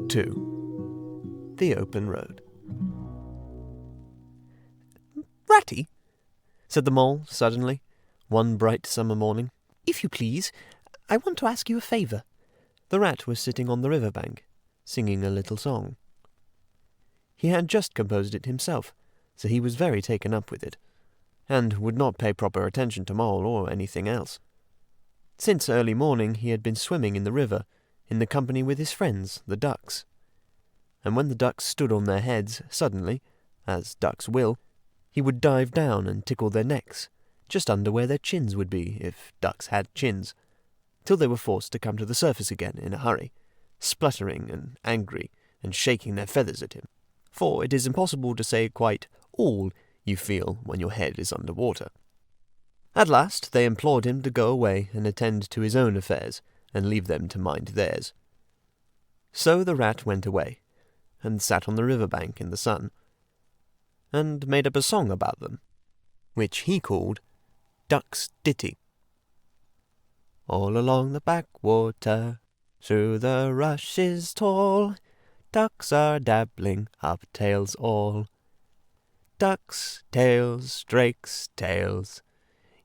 2. The Open Road. "Ratty," said the mole suddenly, one bright summer morning. "if you please, I want to ask you a favour." The rat was sitting on the river bank, singing a little song. He had just composed it himself, so he was very taken up with it, and would not pay proper attention to Mole or anything else. Since early morning he had been swimming in the river, in the company with his friends, the ducks. And when the ducks stood on their heads, suddenly, as ducks will, he would dive down and tickle their necks, just under where their chins would be, if ducks had chins, till they were forced to come to the surface again in a hurry, spluttering and angry and shaking their feathers at him. For it is impossible to say quite all you feel when your head is under water. At last they implored him to go away and attend to his own affairs, and leave them to mind theirs. So the rat went away, and sat on the river bank in the sun, and made up a song about them, which he called Duck's Ditty. All along the backwater, through the rushes tall, ducks are dabbling, up tails all. Ducks' tails, drakes' tails,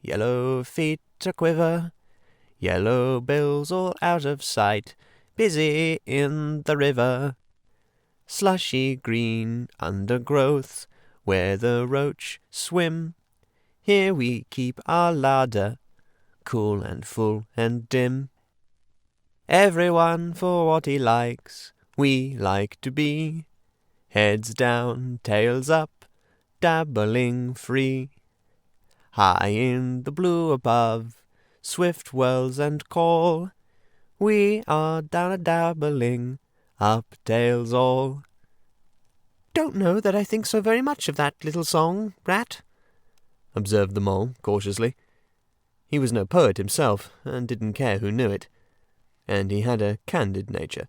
yellow feet a quiver, yellow bills all out of sight, busy in the river. Slushy green undergrowth, where the roach swim, here we keep our larder, cool and full and dim. Everyone for what he likes, we like to be, heads down, tails up, dabbling free. High in the blue above, swift whirls and call, we are down a-dabbling, up tails all. "Don't know that I think so very much of that little song, Rat," observed the mole cautiously. He was no poet himself, and didn't care who knew it, and he had a candid nature.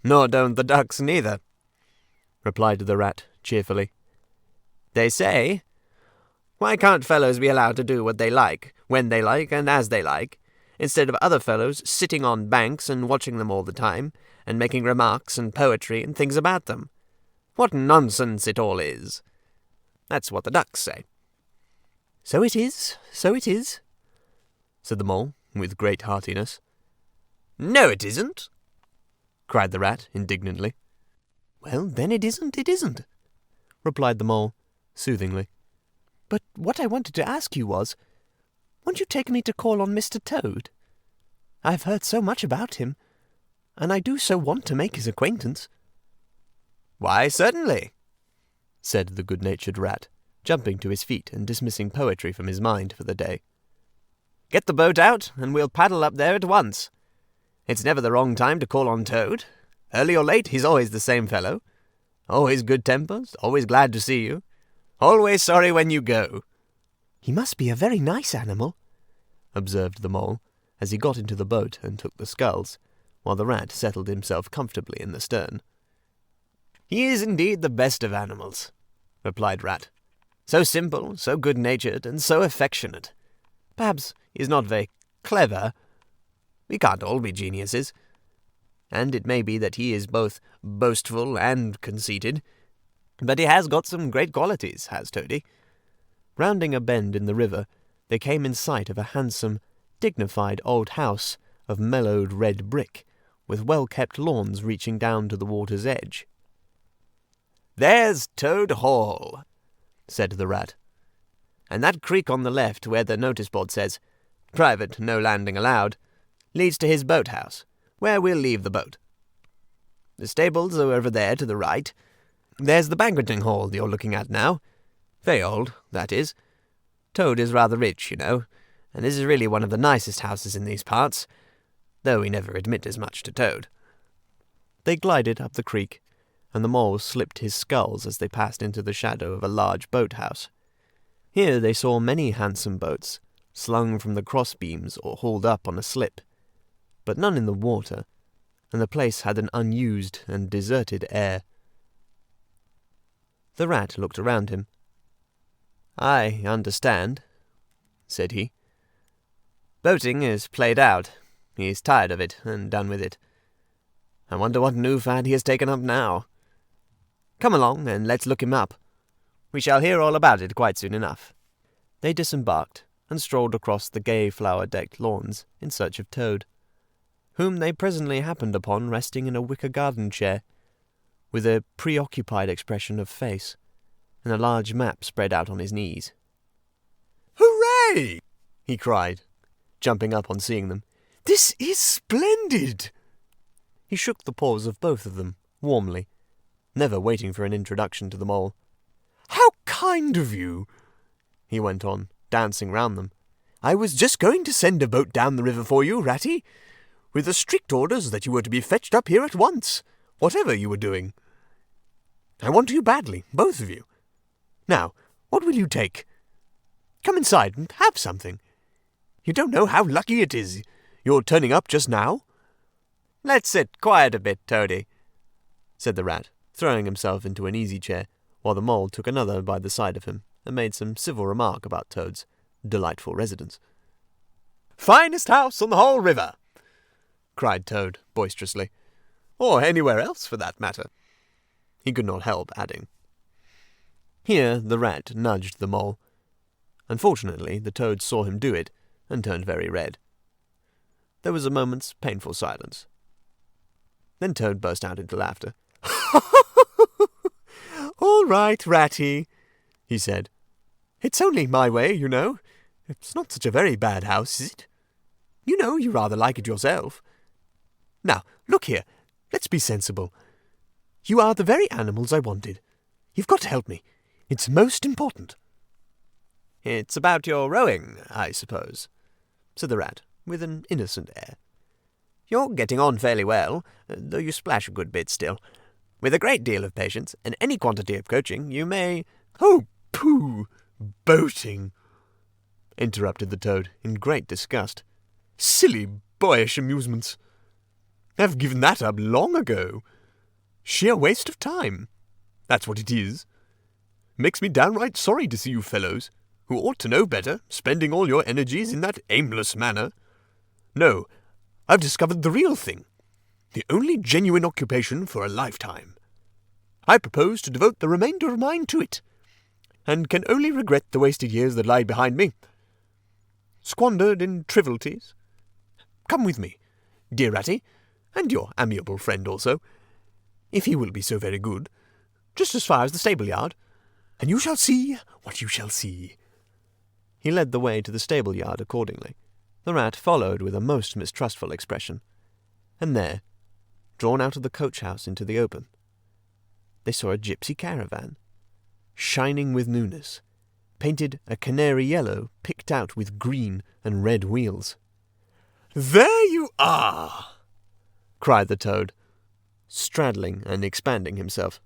"Nor don't the ducks neither," replied the rat cheerfully. "They say, why can't fellows be allowed to do what they like, when they like, and as they like, instead of other fellows sitting on banks and watching them all the time, and making remarks and poetry and things about them? What nonsense it all is! That's what the ducks say." So it is, said the mole, with great heartiness. "No, it isn't," cried the rat indignantly. "Well, then it isn't, replied the mole, soothingly. "But what I wanted to ask you was, won't you take me to call on Mr. Toad? I've heard so much about him, and I do so want to make his acquaintance." "Why, certainly," said the good-natured rat, jumping to his feet and dismissing poetry from his mind for the day. "Get the boat out, and we'll paddle up there at once. It's never the wrong time to call on Toad. Early or late, he's always the same fellow. Always good tempers, always glad to see you, always sorry when you go." "He must be a very nice animal," observed the mole, as he got into the boat and took the sculls, while the rat settled himself comfortably in the stern. "He is indeed the best of animals," replied Rat. "So simple, so good-natured, and so affectionate. Perhaps he is not very clever. We can't all be geniuses. And it may be that he is both boastful and conceited. But he has got some great qualities, has Toady." Rounding a bend in the river, they came in sight of a handsome, dignified old house of mellowed red brick, with well-kept lawns reaching down to the water's edge. "There's Toad Hall," said the rat. "And that creek on the left, where the notice-board says, 'Private, no landing allowed,' leads to his boathouse, where we'll leave the boat. The stables are over there to the right. There's the banqueting hall you're looking at now. Very old, that is. Toad is rather rich, you know, and this is really one of the nicest houses in these parts, though we never admit as much to Toad." They glided up the creek, and the mole slipped his sculls as they passed into the shadow of a large boathouse. Here they saw many handsome boats, slung from the crossbeams or hauled up on a slip, but none in the water, and the place had an unused and deserted air. The rat looked around him. "I understand," said he. "Boating is played out. He's tired of it and done with it. I wonder what new fad he has taken up now. Come along, and let's look him up. We shall hear all about it quite soon enough." They disembarked, and strolled across the gay flower-decked lawns in search of Toad, whom they presently happened upon resting in a wicker garden chair, with a preoccupied expression of face, and a large map spread out on his knees. "Hooray!" he cried, jumping up on seeing them. "This is splendid!" He shook the paws of both of them, warmly, never waiting for an introduction to the mole. "How kind of you!" he went on, dancing round them. "I was just going to send a boat down the river for you, Ratty, with the strict orders that you were to be fetched up here at once, whatever you were doing. I want you badly, both of you. Now, what will you take? Come inside and have something. You don't know how lucky it is you're turning up just now." "Let's sit quiet a bit, Toady," said the rat, throwing himself into an easy chair, while the mole took another by the side of him and made some civil remark about Toad's delightful residence. "Finest house on the whole river!" cried Toad boisterously. "Or anywhere else, for that matter," he could not help adding. Here the rat nudged the mole. Unfortunately, the Toad saw him do it and turned very red. There was a moment's painful silence. Then Toad burst out into laughter. "All right, Ratty," he said. "It's only my way, you know. It's not such a very bad house, is it? You know you rather like it yourself. Now, look here, let's be sensible. You are the very animals I wanted. You've got to help me. It's most important." "It's about your rowing, I suppose," said the rat, with an innocent air. "You're getting on fairly well, though you splash a good bit still. With a great deal of patience and any quantity of coaching, you may—" "Oh, pooh! Boating!" interrupted the Toad in great disgust. "Silly, boyish amusements. I've given that up long ago. Sheer waste of time. That's what it is. Makes me downright sorry to see you fellows, who ought to know better, spending all your energies in that aimless manner. No, I've discovered the real thing, the only genuine occupation for a lifetime. I propose to devote the remainder of mine to it, and can only regret the wasted years that lie behind me, squandered in frivolities. Come with me, dear Ratty, and your amiable friend also, if he will be so very good, just as far as the stable-yard, and you shall see what you shall see." He led the way to the stable-yard accordingly. The rat followed with a most mistrustful expression, and there, drawn out of the coach-house into the open, they saw a gypsy caravan, shining with newness, painted a canary yellow picked out with green and red wheels. "There you are!" cried the Toad, straddling and expanding himself.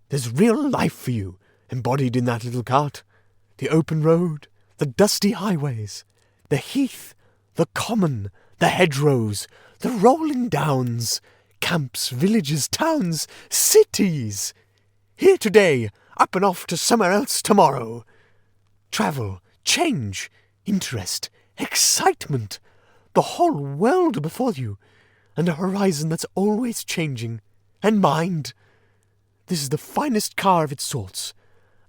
"There's real life for you, embodied in that little cart. The open road, the dusty highways, the heath, the common, the hedgerows, the rolling downs, camps, villages, towns, cities. Here today, up and off to somewhere else tomorrow. Travel, change, interest, excitement, the whole world before you, and a horizon that's always changing. And mind, this is the finest car of its sorts,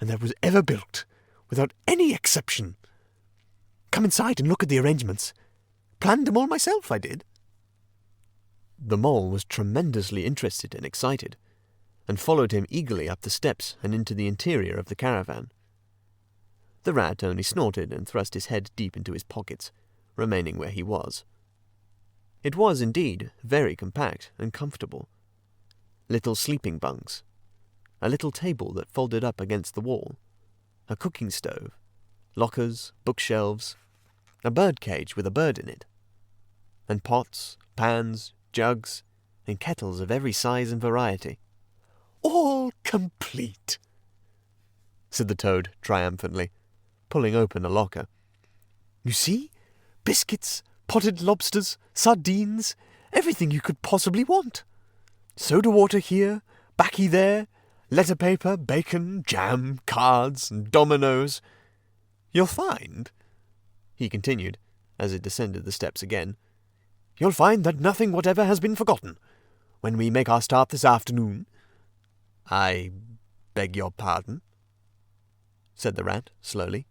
and that was ever built, without any exception. Come inside and look at the arrangements. Planned them all myself, I did." The mole was tremendously interested and excited, and followed him eagerly up the steps and into the interior of the caravan. The rat only snorted and thrust his head deep into his pockets, remaining where he was. It was indeed very compact and comfortable. Little sleeping bunks, a little table that folded up against the wall, a cooking stove, lockers, bookshelves, a bird cage with a bird in it, and pots, pans, jugs, and kettles of every size and variety. "All complete," said the Toad triumphantly, pulling open a locker. "You see? Biscuits, potted lobsters, sardines, everything you could possibly want. Soda water here, baccy there, letter paper, bacon, jam, cards, and dominoes. You'll find," he continued, as it descended the steps again, "you'll find that nothing whatever has been forgotten. when we make our start this afternoon?" "I beg your pardon?" said the rat slowly,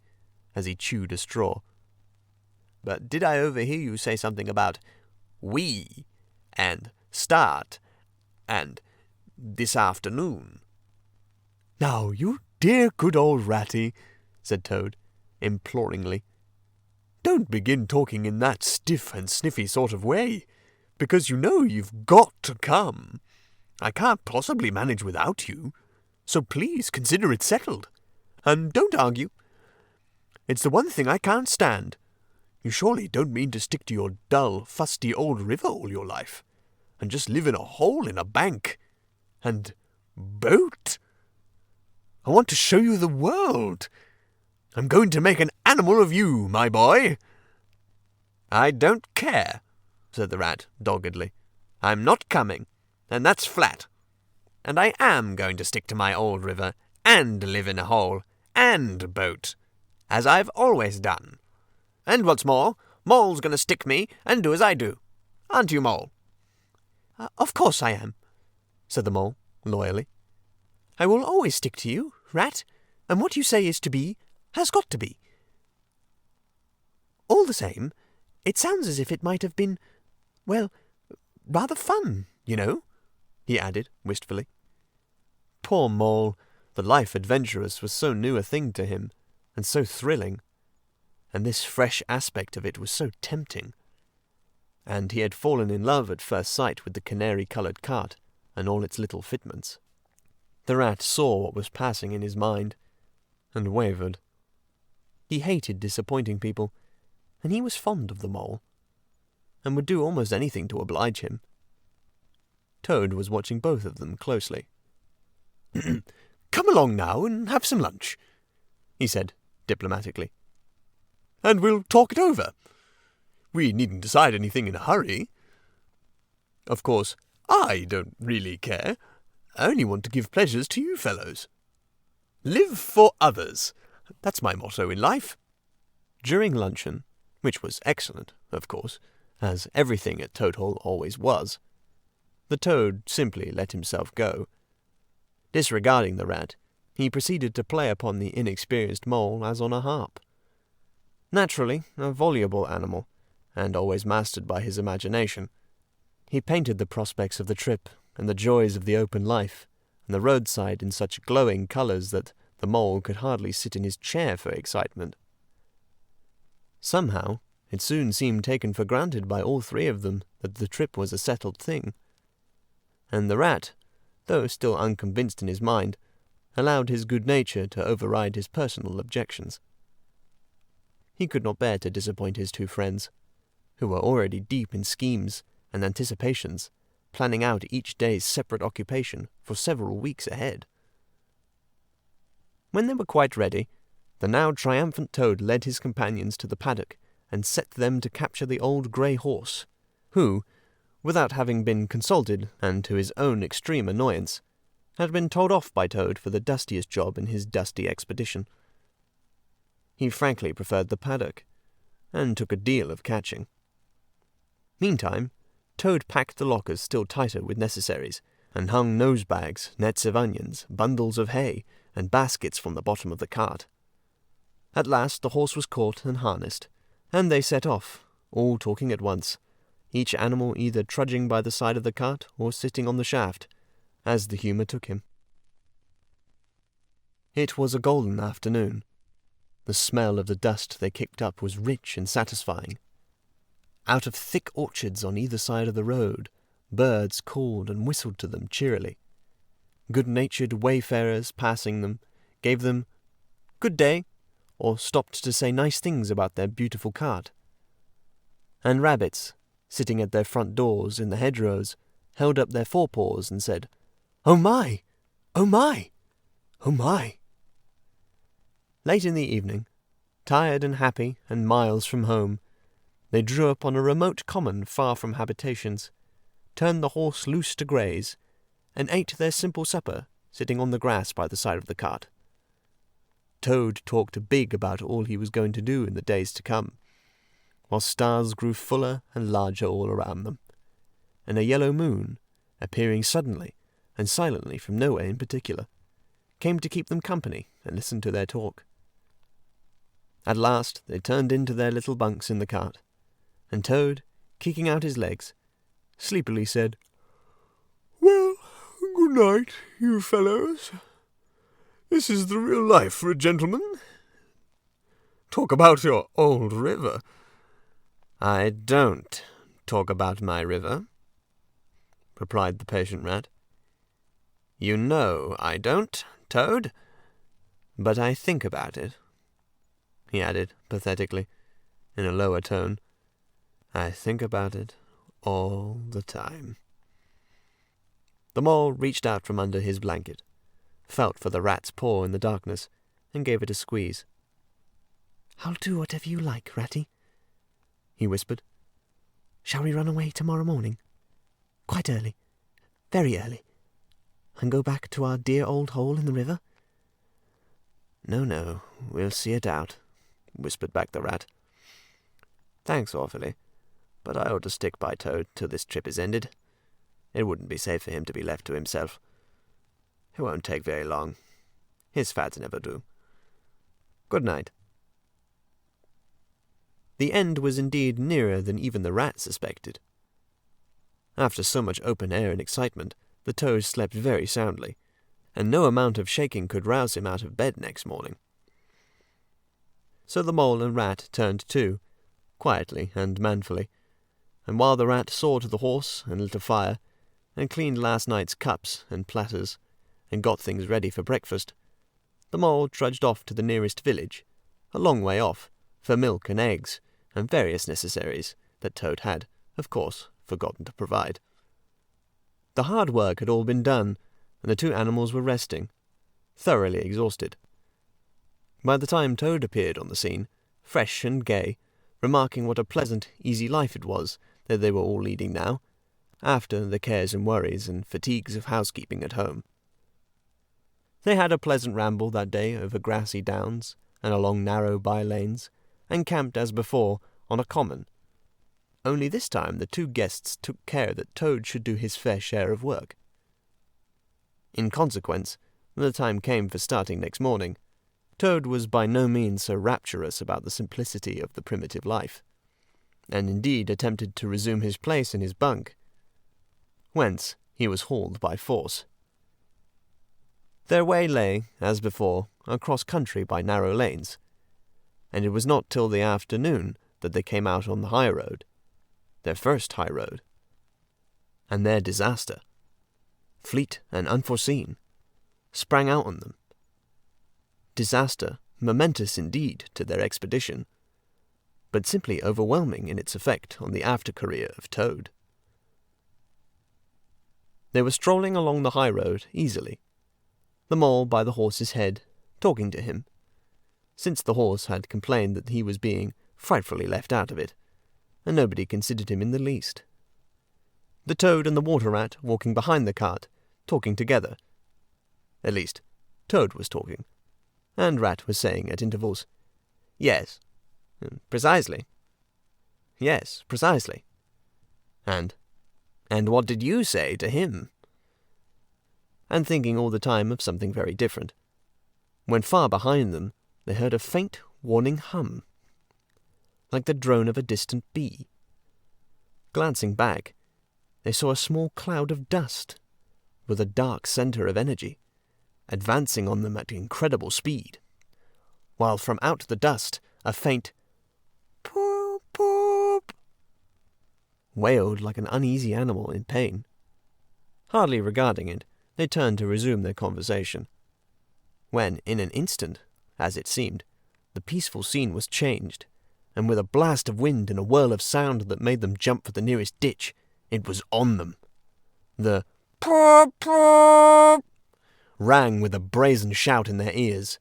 as he chewed a straw. "But did I overhear you say something about we, and start, and this afternoon?" "Now, you dear good old ratty," said Toad, imploringly, "don't begin talking in that stiff and sniffy sort of way, because you know you've got to come. I can't possibly manage without you, so please consider it settled, and don't argue. It's the one thing I can't stand. You surely don't mean to stick to your dull, fusty old river all your life, and just live in a hole in a bank, and boat? I want to show you the world. I'm going to make an animal of you, my boy." "I don't care," said the rat doggedly. "I'm not coming, and that's flat. And I am going to stick to my old river, and live in a hole, and boat, as I've always done. And what's more, Mole's going to stick me and do as I do. Aren't you, Mole?" Of course I am," said the Mole, loyally. "I will always stick to you, Rat, and what you say is to be, has got to be. All the same, it sounds as if it might have been, well, rather fun, you know," he added wistfully. Poor Mole, the life adventurous was so new a thing to him, and so thrilling, and this fresh aspect of it was so tempting. And he had fallen in love at first sight with the canary-coloured cart and all its little fitments. The rat saw what was passing in his mind, and wavered. He hated disappointing people, and he was fond of the Mole, and would do almost anything to oblige him. Toad was watching both of them closely. "Come along now and have some lunch," he said diplomatically, "and we'll talk it over. We needn't decide anything in a hurry. Of course, I don't really care. I only want to give pleasures to you fellows. Live for others. That's my motto in life." During luncheon, which was excellent, of course, as everything at Toad Hall always was, the Toad simply let himself go. Disregarding the rat, he proceeded to play upon the inexperienced Mole as on a harp. Naturally, a voluble animal, and always mastered by his imagination, he painted the prospects of the trip and the joys of the open life and the roadside in such glowing colours that the Mole could hardly sit in his chair for excitement. Somehow, it soon seemed taken for granted by all three of them that the trip was a settled thing, and the rat, though still unconvinced in his mind, allowed his good nature to override his personal objections. He could not bear to disappoint his two friends, who were already deep in schemes and anticipations, planning out each day's separate occupation for several weeks ahead. When they were quite ready, the now triumphant Toad led his companions to the paddock and set them to capture the old grey horse, who, without having been consulted, and to his own extreme annoyance, had been told off by Toad for the dustiest job in his dusty expedition. He frankly preferred the paddock, and took a deal of catching. Meantime, Toad packed the lockers still tighter with necessaries, and hung nose-bags, nets of onions, bundles of hay, and baskets from the bottom of the cart. At last the horse was caught and harnessed, and they set off, all talking at once, each animal either trudging by the side of the cart or sitting on the shaft, as the humour took him. It was a golden afternoon. The smell of the dust they kicked up was rich and satisfying. Out of thick orchards on either side of the road, birds called and whistled to them cheerily. Good-natured wayfarers passing them gave them "good day," or stopped to say nice things about their beautiful cart. And rabbits, sitting at their front doors in the hedgerows, held up their forepaws and said, "Oh my! Oh my! Oh my!" Late in the evening, tired and happy and miles from home, they drew up on a remote common far from habitations, turned the horse loose to graze, and ate their simple supper sitting on the grass by the side of the cart. Toad talked big about all he was going to do in the days to come, while stars grew fuller and larger all around them, and a yellow moon, appearing suddenly and silently from nowhere in particular, came to keep them company and listen to their talk. At last they turned into their little bunks in the cart, and Toad, kicking out his legs, sleepily said, "Well, good night, you fellows. This is the real life for a gentleman. Talk about your old river." "I don't talk about my river," replied the patient rat. "You know I don't, Toad. But I think about it," he added pathetically, in a lower tone. "I think about it all the time." The mole reached out from under his blanket, felt for the rat's paw in the darkness, and gave it a squeeze. "I'll do whatever you like, Ratty," he whispered. "Shall we run away tomorrow morning? Quite early, very early, and go back to our dear old hole in the river?" "No, we'll see it out," whispered back the rat. "Thanks awfully, but I ought to stick by Toad till this trip is ended. It wouldn't be safe for him to be left to himself. It won't take very long. His fads never do. Good night." The end was indeed nearer than even the rat suspected. After so much open air and excitement, the Toad slept very soundly, and no amount of shaking could rouse him out of bed next morning. So the mole and rat turned to, quietly and manfully, and while the rat saw to the horse and lit a fire, and cleaned last night's cups and platters, and got things ready for breakfast, the mole trudged off to the nearest village, a long way off, for milk and eggs, and various necessaries that Toad had, of course, forgotten to provide. The hard work had all been done, and the two animals were resting, thoroughly exhausted. By the time Toad appeared on the scene, fresh and gay, remarking what a pleasant, easy life it was that they were all leading now, after the cares and worries and fatigues of housekeeping at home. They had a pleasant ramble that day over grassy downs and along narrow by-lanes, and camped as before on a common. Only this time the two guests took care that Toad should do his fair share of work. In consequence, when the time came for starting next morning, Toad was by no means so rapturous about the simplicity of the primitive life, and indeed attempted to resume his place in his bunk, whence he was hauled by force. Their way lay, as before, across country by narrow lanes, and it was not till the afternoon that they came out on the high road, their first high road. And their disaster, fleet and unforeseen, sprang out on them. Disaster momentous indeed to their expedition, but simply overwhelming in its effect on the after-career of Toad. They were strolling along the high road easily, the mole by the horse's head, talking to him, since the horse had complained that he was being frightfully left out of it, and nobody considered him in the least. The Toad and the water rat walking behind the cart, talking together. At least, Toad was talking, and Rat was saying at intervals, "Yes, precisely. Yes, precisely. And what did you say to him?" And thinking all the time of something very different, when far behind them they heard a faint, warning hum, like the drone of a distant bee. Glancing back, they saw a small cloud of dust, with a dark centre of energy, advancing on them at incredible speed, while from out the dust a faint poop poop wailed like an uneasy animal in pain. Hardly regarding it, they turned to resume their conversation, when in an instant, as it seemed, the peaceful scene was changed, and with a blast of wind and a whirl of sound that made them jump for the nearest ditch, it was on them. The "poop poop" rang with a brazen shout in their ears.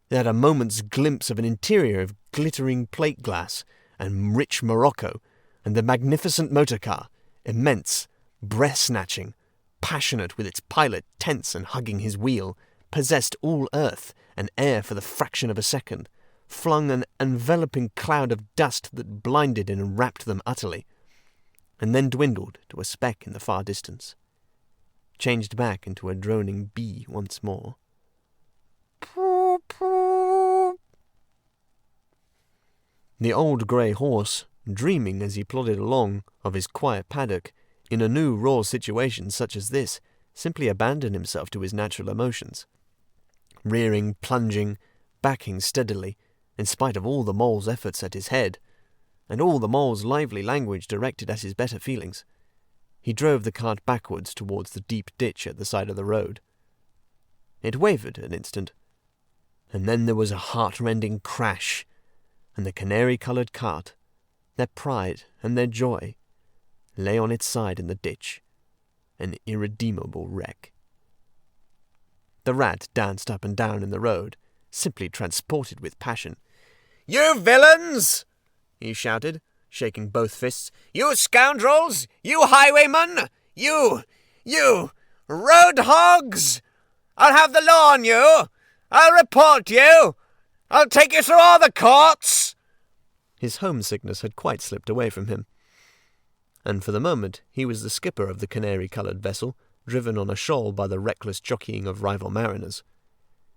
They had a moment's glimpse of an interior of glittering plate glass and rich morocco, and the magnificent motor car, immense, breath-snatching, passionate with its pilot tense and hugging his wheel, possessed all earth and air for the fraction of a second, flung an enveloping cloud of dust that blinded and enwrapped them utterly, and then dwindled to a speck in the far distance. changed back into a droning bee once more. The old grey horse, dreaming as he plodded along of his quiet paddock, in a new raw situation such as this, simply abandoned himself to his natural emotions. Rearing, plunging, backing steadily, in spite of all the mole's efforts at his head, and all the mole's lively language directed at his better feelings, he drove the cart backwards towards the deep ditch at the side of the road. It wavered an instant, and then there was a heart-rending crash, and the canary-coloured cart, their pride and their joy, lay on its side in the ditch, an irredeemable wreck. The rat danced up and down in the road, simply transported with passion. "You villains!" he shouted, shaking both fists. "You scoundrels! You highwaymen! You road hogs! I'll have the law on you! I'll report you! I'll take you through all the courts!" His homesickness had quite slipped away from him, and for the moment he was the skipper of the canary-coloured vessel, driven on a shoal by the reckless jockeying of rival mariners,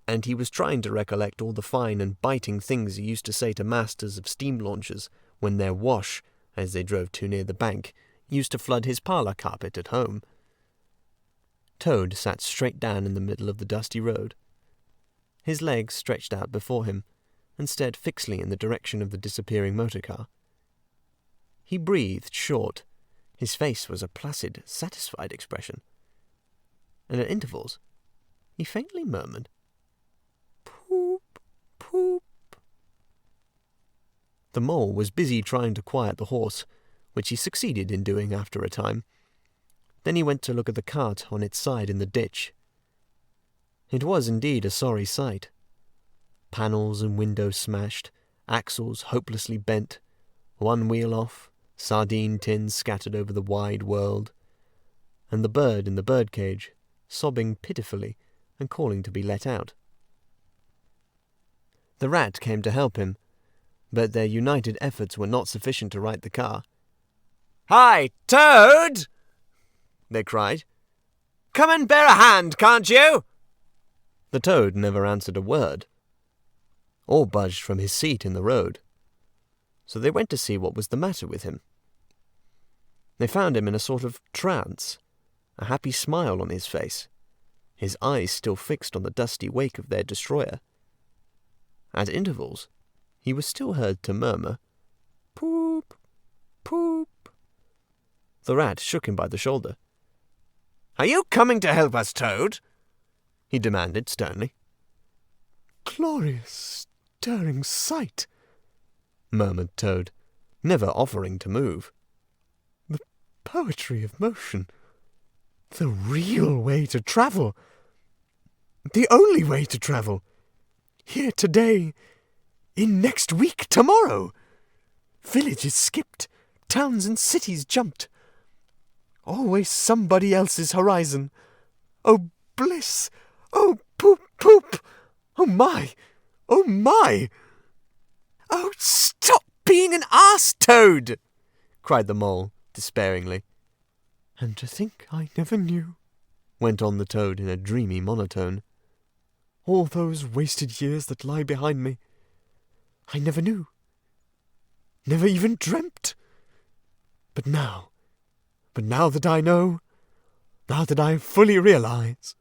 and he was trying to recollect all the fine and biting things he used to say to masters of steam launches when their wash, as they drove too near the bank, used to flood his parlour carpet at home. Toad sat straight down in the middle of the dusty road. His legs stretched out before him, and stared fixedly in the direction of the disappearing motor car. He breathed short. His face was a placid, satisfied expression, and at intervals he faintly murmured, "Poop, poop." The mole was busy trying to quiet the horse, which he succeeded in doing after a time. Then he went to look at the cart on its side in the ditch. It was indeed a sorry sight. Panels and windows smashed, axles hopelessly bent, one wheel off, sardine tins scattered over the wide world, and the bird in the birdcage, sobbing pitifully and calling to be let out. The rat came to help him, but their united efforts were not sufficient to right the car. "Hi, Toad!" they cried. "Come and bear a hand, can't you?" The toad never answered a word, or budged from his seat in the road, so they went to see what was the matter with him. They found him in a sort of trance, a happy smile on his face, his eyes still fixed on the dusty wake of their destroyer. At intervals, he was still heard to murmur, "Poop, poop." The rat shook him by the shoulder. "Are you coming to help us, Toad?" he demanded sternly. "Glorious, stirring sight," murmured Toad, never offering to move. "The poetry of motion. The real way to travel. The only way to travel. Here today, in next week tomorrow. Villages skipped, towns and cities jumped. Always somebody else's horizon. Oh, bliss! Oh, poop, poop! Oh, my! Oh, my!" "Oh, stop being an arse, Toad!" cried the mole, despairingly. "And to think I never knew," went on the toad in a dreamy monotone. "All those wasted years that lie behind me, I never knew. Never even dreamt. But now that I know, now that I fully realize,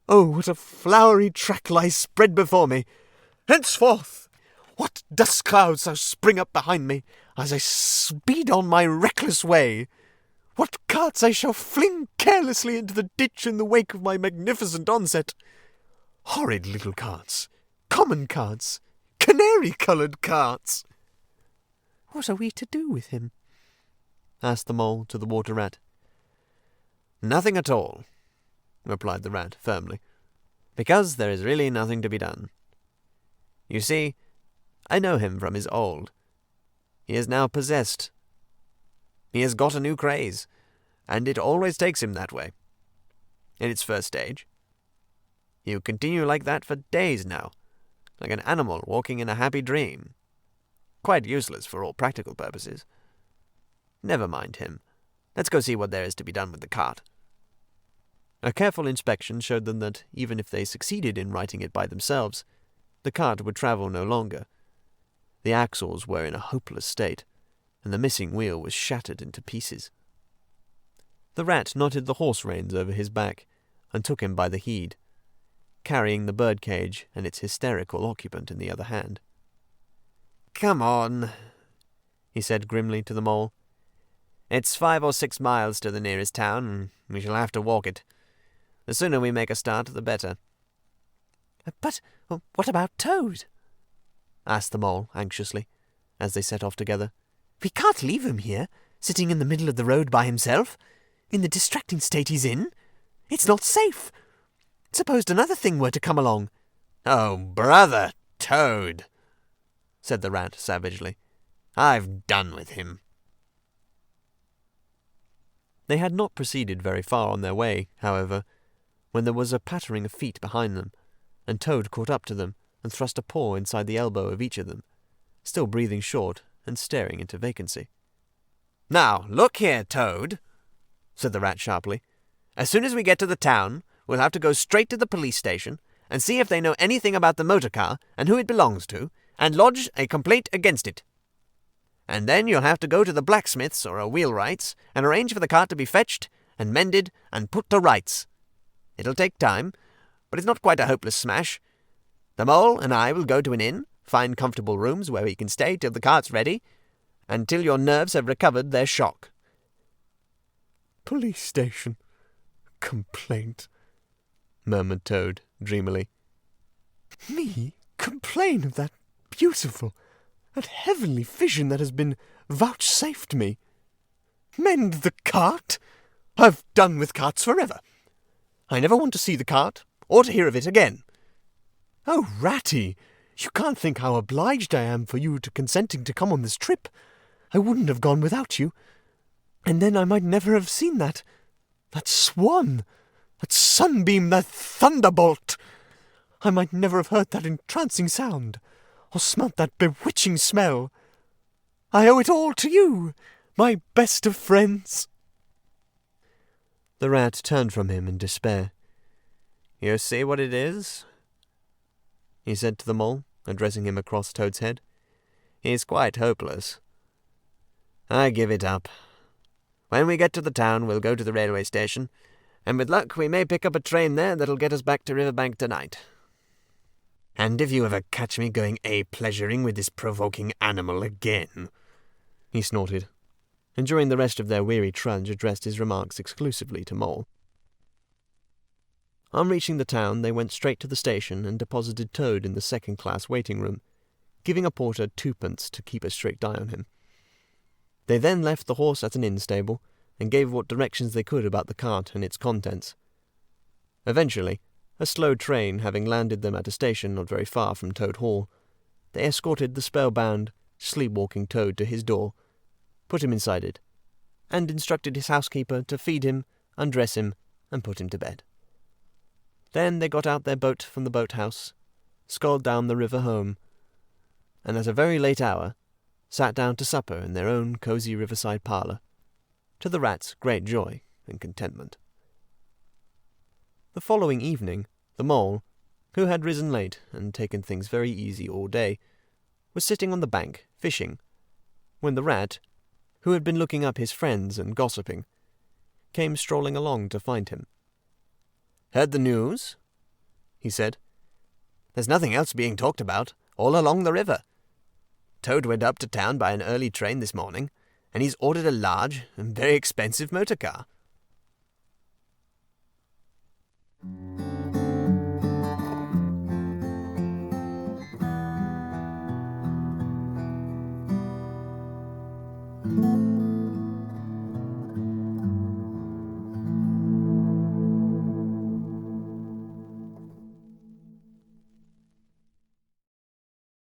oh, what a flowery track lies spread before me! Henceforth, what dust clouds shall spring up behind me as I speed on my reckless way! What carts I shall fling carelessly into the ditch in the wake of my magnificent onset! Horrid little carts, common carts, canary-coloured carts!" "What are we to do with him?" asked the mole to the water rat. "Nothing at all," replied the rat firmly, "because there is really nothing to be done. You see, I know him from his old. He is now possessed. He has got a new craze, and it always takes him that way. In its first stage. He'll continue like that for days now, like an animal walking in a happy dream. Quite useless for all practical purposes. Never mind him. Let's go see what there is to be done with the cart." A careful inspection showed them that, even if they succeeded in righting it by themselves, the cart would travel no longer. The axles were in a hopeless state, and the missing wheel was shattered into pieces. The rat knotted the horse reins over his back and took him by the head, carrying the birdcage and its hysterical occupant in the other hand. "Come on," he said grimly to the mole. "It's 5 or 6 miles to the nearest town, and we shall have to walk it. The sooner we make a start, the better." "But what about Toad?" asked the mole anxiously, as they set off together. "We can't leave him here, sitting in the middle of the road by himself, in the distracting state he's in. It's not safe. Supposed another thing were to come along." "Oh, brother Toad," said the rat savagely. "I've done with him." They had not proceeded very far on their way, however, when there was a pattering of feet behind them, and Toad caught up to them and thrust a paw inside the elbow of each of them, still breathing short and staring into vacancy. "Now, look here, Toad," said the rat sharply. "As soon as we get to the town, we'll have to go straight to the police station and see if they know anything about the motor car and who it belongs to, and lodge a complaint against it. And then you'll have to go to the blacksmith's or a wheelwright's and arrange for the cart to be fetched and mended and put to rights. It'll take time, but it's not quite a hopeless smash. The mole and I will go to an inn, find comfortable rooms where we can stay till the cart's ready, and till your nerves have recovered their shock." "Police station. Complaint," murmured Toad dreamily. "Me complain of that beautiful, that heavenly vision that has been vouchsafed me. Mend the cart? I've done with carts forever. I never want to see the cart, or to hear of it again. Oh, Ratty, you can't think how obliged I am for you to consenting to come on this trip. I wouldn't have gone without you. And then I might never have seen that swan, that sunbeam, that thunderbolt. I might never have heard that entrancing sound, or smelt that bewitching smell. I owe it all to you, my best of friends." The rat turned from him in despair. "You see what it is?" he said to the mole, addressing him across Toad's head. "He's quite hopeless. I give it up. When we get to the town, we'll go to the railway station, and with luck we may pick up a train there that'll get us back to Riverbank tonight. And if you ever catch me going pleasuring with this provoking animal again," he snorted, and during the rest of their weary trudge addressed his remarks exclusively to Mole. On reaching the town, they went straight to the station and deposited Toad in the second-class waiting room, giving a porter 2d to keep a strict eye on him. They then left the horse at an inn stable and gave what directions they could about the cart and its contents. Eventually, a slow train having landed them at a station not very far from Toad Hall, they escorted the spellbound, sleepwalking Toad to his door, put him inside it, and instructed his housekeeper to feed him, undress him, and put him to bed. Then they got out their boat from the boathouse, sculled down the river home, and at a very late hour sat down to supper in their own cosy riverside parlour, to the rat's great joy and contentment. The following evening, the mole, who had risen late and taken things very easy all day, was sitting on the bank, fishing, when the rat, who had been looking up his friends and gossiping, came strolling along to find him. "Heard the news?" he said. "There's nothing else being talked about, all along the river. Toad went up to town by an early train this morning, and he's ordered a large and very expensive motor car."